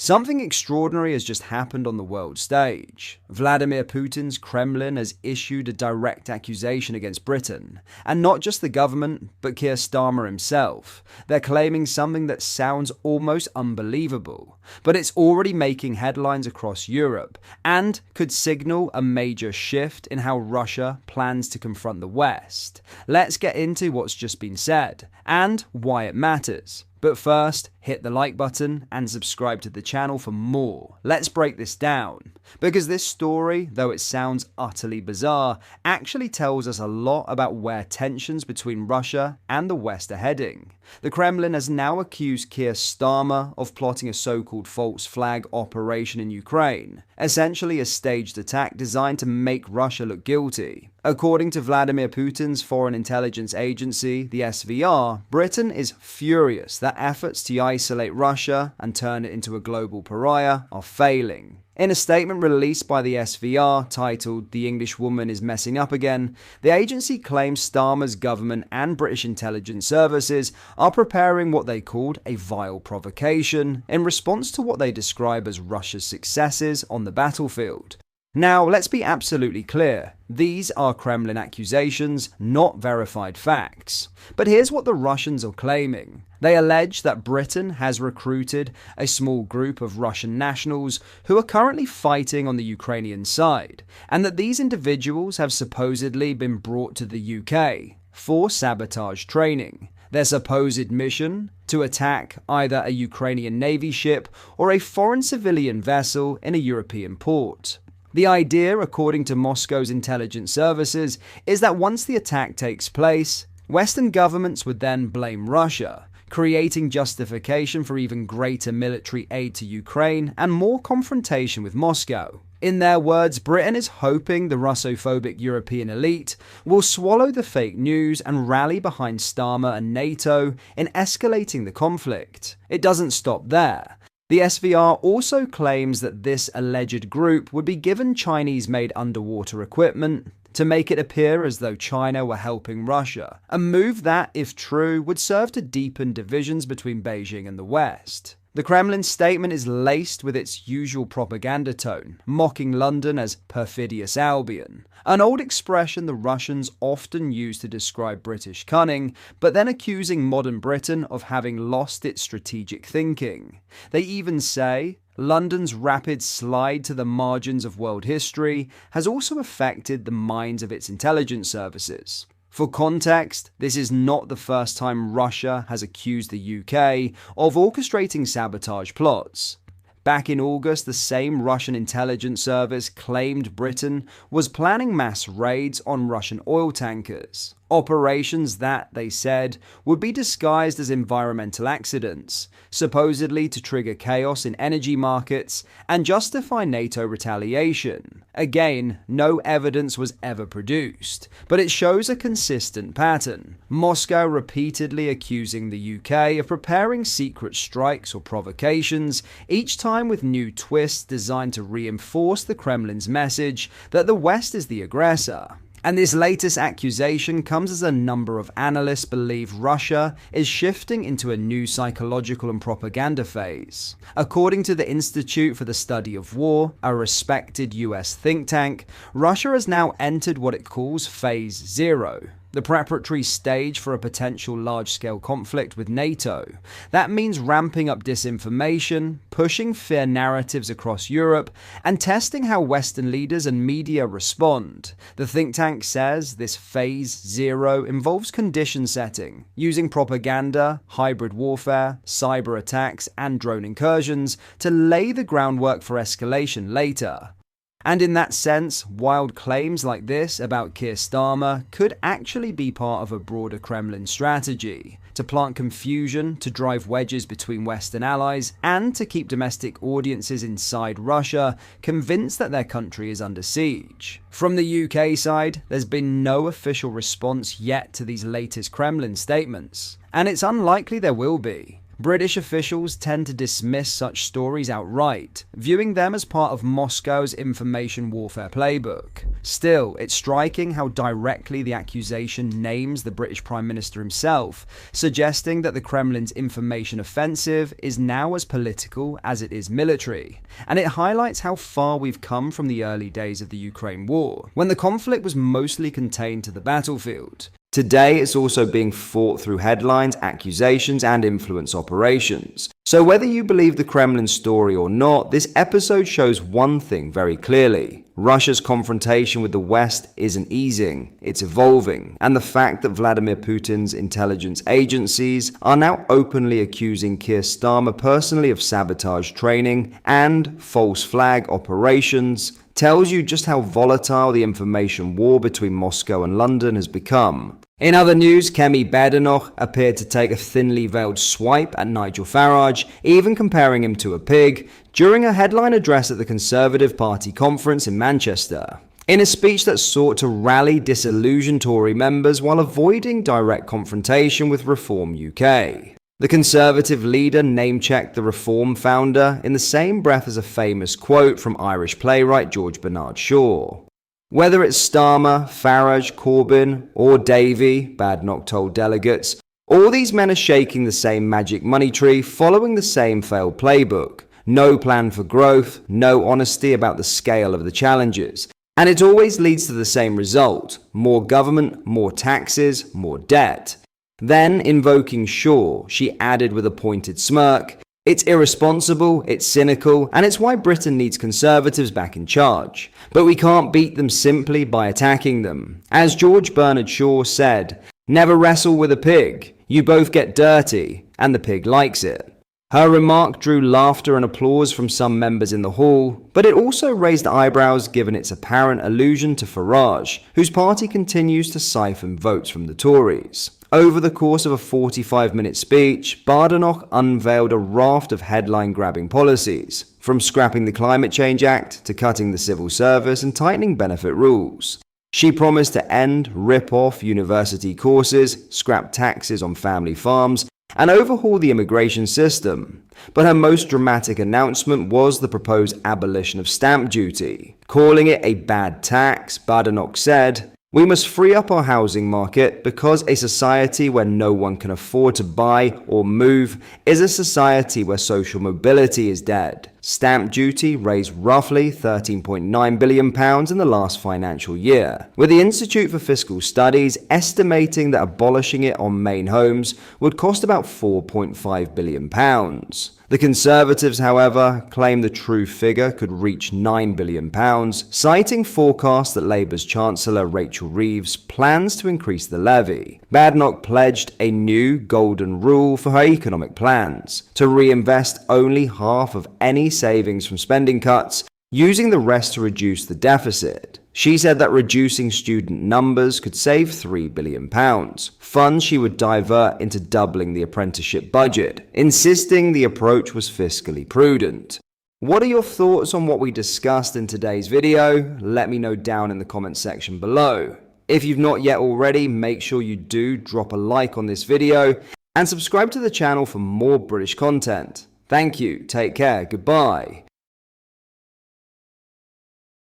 Something extraordinary has just happened on the world stage. Vladimir Putin's Kremlin has issued a direct accusation against Britain, and not just the government, but Keir Starmer himself. They're claiming something that sounds almost unbelievable, but it's already making headlines across Europe, and could signal a major shift in how Russia plans to confront the West. Let's get into what's just been said, and why it matters. But first, hit the like button and subscribe to the channel for more. Let's break this down. Because this story, though it sounds utterly bizarre, actually tells us a lot about where tensions between Russia and the West are heading. The Kremlin has now accused Keir Starmer of plotting a so-called false flag operation in Ukraine, essentially a staged attack designed to make Russia look guilty. According to Vladimir Putin's foreign intelligence agency, the SVR, Britain is furious that efforts to isolate Russia and turn it into a global pariah are failing. In a statement released by the SVR titled "The English Woman is Messing Up Again," the agency claims Starmer's government and British intelligence services are preparing what they called a vile provocation in response to what they describe as Russia's successes on the battlefield. Now, let's be absolutely clear. These are Kremlin accusations, not verified facts. But here's what the Russians are claiming. They allege that Britain has recruited a small group of Russian nationals who are currently fighting on the Ukrainian side, and that these individuals have supposedly been brought to the UK for sabotage training. Their supposed mission? To attack either a Ukrainian Navy ship or a foreign civilian vessel in a European port. The idea, according to Moscow's intelligence services, is that once the attack takes place, Western governments would then blame Russia, creating justification for even greater military aid to Ukraine and more confrontation with Moscow. In their words, Britain is hoping the Russophobic European elite will swallow the fake news and rally behind Starmer and NATO in escalating the conflict. It doesn't stop there. The SVR also claims that this alleged group would be given Chinese-made underwater equipment to make it appear as though China were helping Russia, a move that, if true, would serve to deepen divisions between Beijing and the West. The Kremlin's statement is laced with its usual propaganda tone, mocking London as perfidious Albion, an old expression the Russians often use to describe British cunning, but then accusing modern Britain of having lost its strategic thinking. They even say, London's rapid slide to the margins of world history has also affected the minds of its intelligence services. For context, this is not the first time Russia has accused the UK of orchestrating sabotage plots. Back in August, the same Russian intelligence service claimed Britain was planning mass raids on Russian oil tankers. Operations that, they said, would be disguised as environmental accidents, supposedly to trigger chaos in energy markets and justify NATO retaliation. Again, no evidence was ever produced, but it shows a consistent pattern. Moscow repeatedly accusing the UK of preparing secret strikes or provocations, each time with new twists designed to reinforce the Kremlin's message that the West is the aggressor. And this latest accusation comes as a number of analysts believe Russia is shifting into a new psychological and propaganda phase. According to the Institute for the Study of War, a respected US think tank, Russia has now entered what it calls Phase 0. The preparatory stage for a potential large-scale conflict with NATO. That means ramping up disinformation, pushing fear narratives across Europe, and testing how Western leaders and media respond. The think tank says this Phase 0 involves condition setting, using propaganda, hybrid warfare, cyber attacks, and drone incursions to lay the groundwork for escalation later. And in that sense, wild claims like this about Keir Starmer could actually be part of a broader Kremlin strategy to plant confusion, to drive wedges between Western allies, and to keep domestic audiences inside Russia convinced that their country is under siege. From the UK side, there's been no official response yet to these latest Kremlin statements, and it's unlikely there will be. British officials tend to dismiss such stories outright, viewing them as part of Moscow's information warfare playbook. Still, it's striking how directly the accusation names the British Prime Minister himself, suggesting that the Kremlin's information offensive is now as political as it is military. And it highlights how far we've come from the early days of the Ukraine war, when the conflict was mostly contained to the battlefield. Today, it's also being fought through headlines, accusations, and influence operations. So whether you believe the Kremlin story or not, this episode shows one thing very clearly. Russia's confrontation with the West isn't easing, it's evolving. And the fact that Vladimir Putin's intelligence agencies are now openly accusing Keir Starmer personally of sabotage training and false flag operations tells you just how volatile the information war between Moscow and London has become. In other news, Kemi Badenoch appeared to take a thinly veiled swipe at Nigel Farage, even comparing him to a pig, during a headline address at the Conservative Party conference in Manchester. In a speech that sought to rally disillusioned Tory members while avoiding direct confrontation with Reform UK. The Conservative leader name-checked the Reform founder in the same breath as a famous quote from Irish playwright George Bernard Shaw. Whether it's Starmer, Farage, Corbyn, or Davey, Badenoch told delegates, all these men are shaking the same magic money tree, following the same failed playbook. No plan for growth, no honesty about the scale of the challenges. And it always leads to the same result: more government, more taxes, more debt. Then, invoking Shaw, she added with a pointed smirk, "It's irresponsible, it's cynical, and it's why Britain needs Conservatives back in charge. But we can't beat them simply by attacking them. As George Bernard Shaw said, never wrestle with a pig. You both get dirty, and the pig likes it." Her remark drew laughter and applause from some members in the hall, but it also raised eyebrows given its apparent allusion to Farage, whose party continues to siphon votes from the Tories. Over the course of a 45-minute speech, Badenoch unveiled a raft of headline-grabbing policies, from scrapping the Climate Change Act to cutting the civil service and tightening benefit rules. She promised to end rip-off university courses, scrap taxes on family farms, and overhaul the immigration system. But her most dramatic announcement was the proposed abolition of stamp duty. Calling it a bad tax, Badenoch said, "We must free up our housing market because a society where no one can afford to buy or move is a society where social mobility is dead." Stamp duty raised roughly £13.9 billion in the last financial year, with the Institute for Fiscal Studies estimating that abolishing it on main homes would cost about £4.5 billion. The Conservatives, however, claim the true figure could reach £9 billion, citing forecasts that Labour's Chancellor Rachel Reeves plans to increase the levy. Badenoch pledged a new golden rule for her economic plans, to reinvest only half of any savings from spending cuts, using the rest to reduce the deficit. She said that reducing student numbers could save £3 billion, funds she would divert into doubling the apprenticeship budget, insisting the approach was fiscally prudent. What are your thoughts on what we discussed in today's video? Let me know down in the comments section below. If you've not yet already, make sure you do drop a like on this video and subscribe to the channel for more British content. Thank you, take care, goodbye.